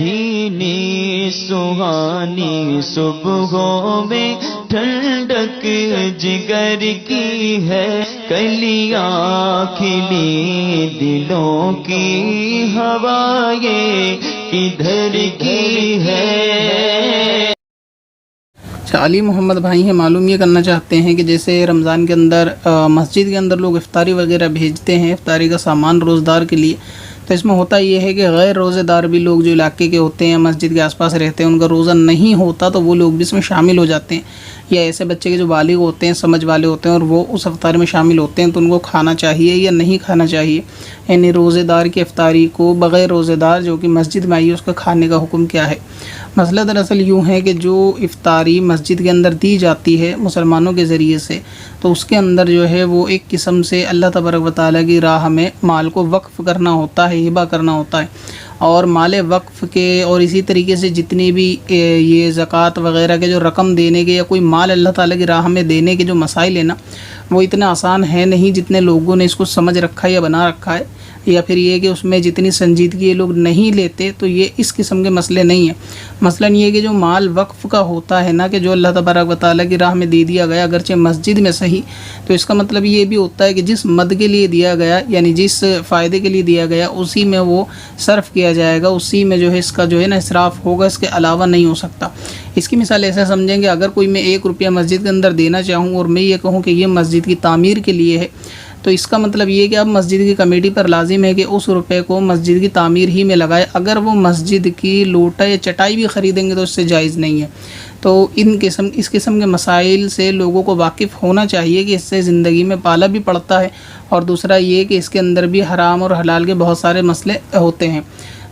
بھینی سہانی صبحوں میں ٹھنڈک جگر کی ہے، کلیاں کھلی دلوں کی ہوائیں کدھر کی ہے۔ علی محمد بھائی ہیں، معلوم یہ کرنا چاہتے ہیں کہ جیسے رمضان کے اندر مسجد کے اندر لوگ افطاری وغیرہ بھیجتے ہیں، افطاری کا سامان روزدار کے لیے، تو اس میں ہوتا یہ ہے کہ غیر روزے دار بھی لوگ جو علاقے کے ہوتے ہیں، مسجد کے آس پاس رہتے ہیں، ان کا روزہ نہیں ہوتا تو وہ لوگ بھی اس میں شامل ہو جاتے ہیں، یا ایسے بچے کے جو بالغ ہوتے ہیں، سمجھ والے ہوتے ہیں اور وہ اس افطاری میں شامل ہوتے ہیں، تو ان کو کھانا چاہیے یا نہیں کھانا چاہیے؟ یعنی روزے دار کی افطاری کو بغیر روزے دار جو کہ مسجد میں آئی ہے اس کا کھانے کا حکم کیا ہے؟ مسئلہ دراصل یوں ہے کہ جو افطاری مسجد کے اندر دی جاتی ہے مسلمانوں کے ذریعے سے، تو اس کے اندر جو ہے وہ ایک قسم سے اللہ تبارک و تعالیٰ کی راہ میں مال کو وقف کرنا ہوتا ہے، ہبہ کرنا ہوتا ہے، اور مال وقف کے اور اسی طریقے سے جتنی بھی یہ زکوٰۃ وغیرہ کے جو رقم دینے کے یا کوئی مال اللہ تعالیٰ کی راہ میں دینے کے جو مسائل ہیں نا، وہ اتنا آسان ہے نہیں جتنے لوگوں نے اس کو سمجھ رکھا ہے یا بنا رکھا ہے، یا پھر یہ کہ اس میں جتنی سنجیدگی یہ لوگ نہیں لیتے، تو یہ اس قسم کے مسئلے نہیں ہیں۔ مثلاً یہ کہ جو مال وقف کا ہوتا ہے نا، کہ جو اللہ تبارک و تعالیٰ کی راہ میں دے دیا گیا، اگرچہ مسجد میں صحیح، تو اس کا مطلب یہ بھی ہوتا ہے کہ جس مد کے لیے دیا گیا، یعنی جس فائدے کے لیے دیا گیا، اسی میں وہ صرف کیا جائے گا، اسی میں جو ہے اس کا جو ہے نا اسراف ہوگا، اس کے علاوہ نہیں ہو سکتا۔ اس کی مثال ایسا سمجھیں کہ اگر کوئی میں 1 روپیہ مسجد کے اندر دینا چاہوں اور میں یہ کہوں کہ یہ مسجد کی تعمیر کے لیے ہے، تو اس کا مطلب یہ کہ اب مسجد کی کمیٹی پر لازم ہے کہ اس روپے کو مسجد کی تعمیر ہی میں لگائے۔ اگر وہ مسجد کی لوٹا یا چٹائی بھی خریدیں گے تو اس سے جائز نہیں ہے۔ تو اس قسم کے مسائل سے لوگوں کو واقف ہونا چاہیے کہ اس سے زندگی میں پالا بھی پڑتا ہے، اور دوسرا یہ کہ اس کے اندر بھی حرام اور حلال کے بہت سارے مسئلے ہوتے ہیں۔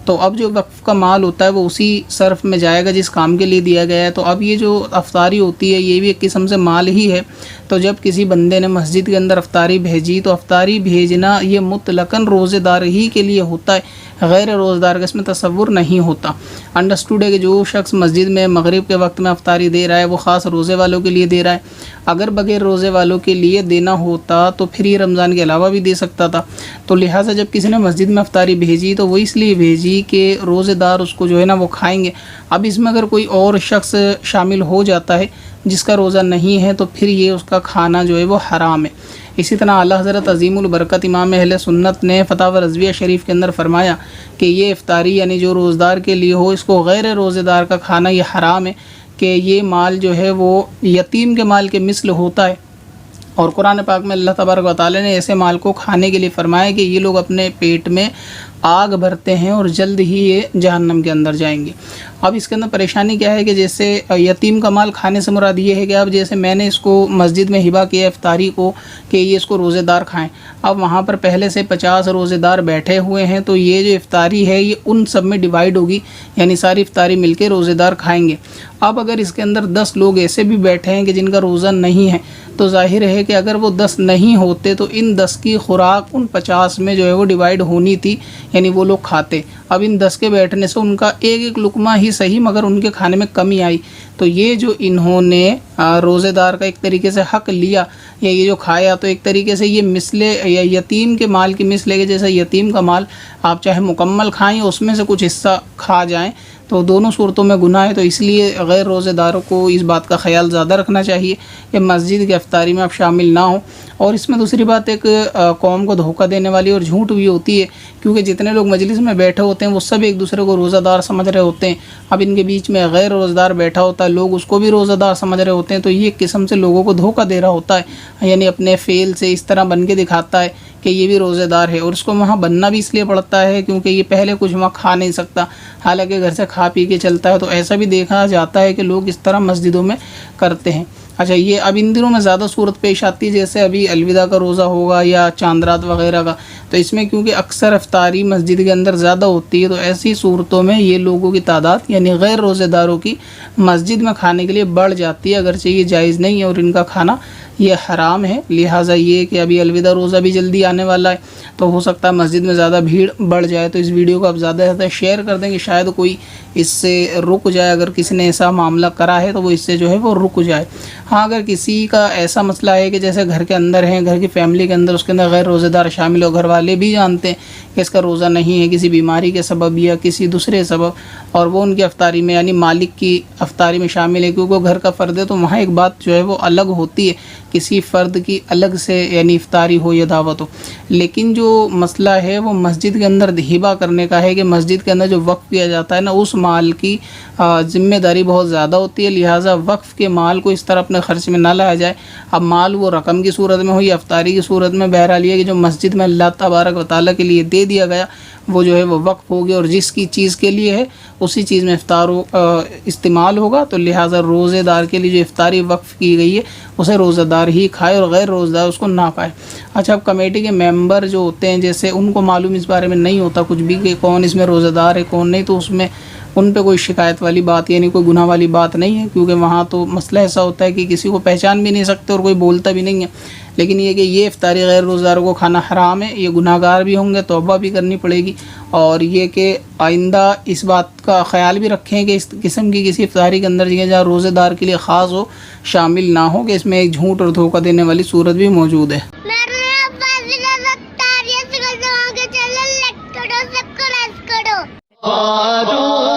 تو اب جو وقف کا مال ہوتا ہے وہ اسی صرف میں جائے گا جس کام کے لیے دیا گیا ہے۔ تو اب یہ جو افطاری ہوتی ہے یہ بھی ایک قسم سے مال ہی ہے۔ تو جب کسی بندے نے مسجد کے اندر افطاری بھیجی تو افطاری بھیجنا یہ مطلقاً روزے دار ہی کے لیے ہوتا ہے، غیر روزے دار کا اس میں تصور نہیں ہوتا۔ انڈرسٹوڈ ہے کہ جو شخص مسجد میں مغرب کے وقت میں افطاری دے رہا ہے وہ خاص روزے والوں کے لیے دے رہا ہے۔ اگر بغیر روزے والوں کے لیے دینا ہوتا تو پھر یہ رمضان کے علاوہ بھی دے سکتا تھا۔ تو لہٰذا جب کسی نے مسجد میں افطاری بھیجی تو وہ اس لیے بھیجی کہ روزے دار اس کو جو ہے نا وہ کھائیں گے۔ اب اس میں اگر کوئی اور شخص شامل ہو جاتا ہے جس کا روزہ نہیں ہے تو پھر یہ اس کا کھانا جو ہے وہ حرام ہے۔ اسی طرح اعلیٰ حضرت عظیم البرکت امام اہل سنت نے فتاوی رضویہ شریف کے اندر فرمایا کہ یہ افطاری یعنی جو روزدار کے لیے ہو، اس کو غیر روزے دار کا کھانا یہ حرام ہے، کہ یہ مال جو ہے وہ یتیم کے مال کے مثل ہوتا ہے۔ اور قرآن پاک میں اللہ تبارک و تعالیٰ نے ایسے مال کو کھانے کے لیے فرمایا کہ یہ لوگ اپنے پیٹ میں آگ بھرتے ہیں اور جلد ہی یہ جہنم کے اندر جائیں گے۔ اب اس کے اندر پریشانی کیا ہے کہ جیسے یتیم کا مال کھانے سے مراد یہ ہے کہ اب جیسے میں نے اس کو مسجد میں ہبہ کیا افطاری کو کہ یہ اس کو روزے دار کھائیں، اب وہاں پر پہلے سے 50 روزے دار بیٹھے ہوئے ہیں، تو یہ جو افطاری ہے یہ ان سب میں ڈیوائیڈ ہوگی، یعنی ساری افطاری مل کے روزے دار کھائیں گے۔ اب اگر اس کے اندر 10 لوگ ایسے بھی بیٹھے ہیں کہ جن کا روزہ نہیں ہے، تو ظاہر ہے کہ اگر وہ 10 نہیں ہوتے تو ان 10 کی خوراک ان 50 میں جو ہے وہ ڈیوائیڈ ہونی تھی، یعنی وہ لوگ کھاتے۔ اب ان 10 کے بیٹھنے سے ان کا ایک ایک لقمہ ہی صحیح مگر ان کے کھانے میں کمی آئی، تو یہ جو انہوں نے روزے دار کا ایک طریقے سے حق لیا یا یہ جو کھایا، تو ایک طریقے سے یہ مثل یا یتیم کے مال کی مثل ہے کہ جیسے یتیم کا مال آپ چاہے مکمل کھائیں اس میں سے کچھ حصہ کھا جائیں، تو دونوں صورتوں میں گناہ ہے۔ تو اس لیے غیر روزے داروں کو اس بات کا خیال زیادہ رکھنا چاہیے کہ مسجد کی افطاری میں آپ شامل نہ ہوں۔ اور اس میں دوسری بات ایک قوم کو دھوکہ دینے والی اور جھوٹ بھی ہوتی ہے، کیونکہ جتنے لوگ مجلس میں بیٹھے ہوتے ہیں وہ سب ایک دوسرے کو روزہ دار سمجھ رہے ہوتے ہیں۔ اب ان کے بیچ میں غیر روزہ دار بیٹھا ہوتا ہے، لوگ اس کو بھی روزہ دار سمجھ رہے ہوتے ہیں، تو یہ ایک قسم سے لوگوں کو دھوکہ دے رہا ہوتا ہے، یعنی اپنے فعل سے اس طرح بن کے دکھاتا ہے کہ یہ بھی روزے دار ہے، اور اس کو وہاں بننا بھی اس لیے پڑتا ہے کیونکہ یہ پہلے کچھ وہاں کھا نہیں سکتا، حالانکہ گھر سے کھا پی کے چلتا ہے۔ تو ایسا بھی دیکھا جاتا ہے کہ لوگ اس طرح مسجدوں میں کرتے ہیں۔ اچھا، یہ اب ان دنوں میں زیادہ صورت پیش آتی ہے، جیسے ابھی الوداع کا روزہ ہوگا یا چاند رات وغیرہ کا، تو اس میں کیونکہ اکثر افطاری مسجد کے اندر زیادہ ہوتی ہے، تو ایسی صورتوں میں یہ لوگوں کی تعداد یعنی غیر روزے داروں کی مسجد میں کھانے کے لیے بڑھ جاتی ہے، اگرچہ یہ جائز نہیں ہے اور ان کا کھانا یہ حرام ہے۔ لہٰذا یہ کہ ابھی الوداع روزہ بھی جلدی آنے والا ہے، تو ہو سکتا ہے مسجد میں زیادہ بھیڑ بڑھ جائے، تو اس ویڈیو کو آپ زیادہ سے زیادہ شیئر کر دیں کہ شاید کوئی اس سے رک جائے، اگر کسی نے ایسا معاملہ کرا ہے تو وہ اس سے جو ہے وہ رک جائے۔ ہاں اگر کسی کا ایسا مسئلہ ہے کہ جیسے گھر کے اندر ہیں، گھر کی فیملی کے اندر، اس کے اندر غیر روزہ دار شامل ہو، گھر والے بھی جانتے ہیں کہ اس کا روزہ نہیں ہے کسی بیماری کے سبب یا کسی دوسرے سبب، اور وہ ان کی افطاری میں یعنی مالک کی افطاری میں شامل ہے کیونکہ وہ گھر کا فرد ہے، تو وہاں ایک بات جو ہے وہ الگ ہوتی ہے، کسی فرد کی الگ سے یعنی افطاری ہو یا دعوت ہو۔ لیکن جو مسئلہ ہے وہ مسجد کے اندر ہبہ کرنے کا ہے کہ مسجد کے اندر جو وقف کیا جاتا ہے نا، اس مال کی ذمہ داری بہت زیادہ ہوتی ہے، لہٰذا وقف کے مال کو اس طرح اپنے خرچ میں نہ لایا جائے۔ اب مال وہ رقم کی صورت میں ہو یا افطاری کی صورت میں، بہرحال یہ کہ جو مسجد میں اللہ تبارک و تعالیٰ کے لیے دے دیا گیا وہ جو ہے وہ وقف ہوگی، اور جس کی چیز کے لیے ہے اسی چیز میں افطار استعمال ہوگا، تو لہٰذا روزے دار کے لیے جو افطاری وقف کی گئی ہے اسے روزہ دار ہی کھائے اور غیر روزہ دار اس کو نہ کھائے۔ اچھا، اب کمیٹی کے ممبر جو ہوتے ہیں جیسے ان کو معلوم اس بارے میں نہیں ہوتا کچھ بھی کہ کون اس میں روزہ دار ہے کون نہیں، تو اس میں ان پہ کوئی شکایت والی بات یعنی کوئی گناہ والی بات نہیں ہے، کیونکہ وہاں تو مسئلہ ایسا ہوتا ہے کہ کسی کو پہچان بھی نہیں سکتے اور کوئی بولتا بھی نہیں ہے۔ لیکن یہ کہ یہ افطاری غیر روزہ داروں کو کھانا حرام ہے، یہ گناہ گار بھی ہوں گے، توبہ بھی کرنی پڑے گی، اور یہ کہ آئندہ اس بات کا خیال بھی رکھیں کہ اس قسم کی کسی افطاری کے اندر جہاں روزے دار کے لیے خاص ہو شامل نہ ہو، کہ اس میں ایک جھوٹ اور دھوکہ دینے والی صورت بھی موجود ہے۔ کرو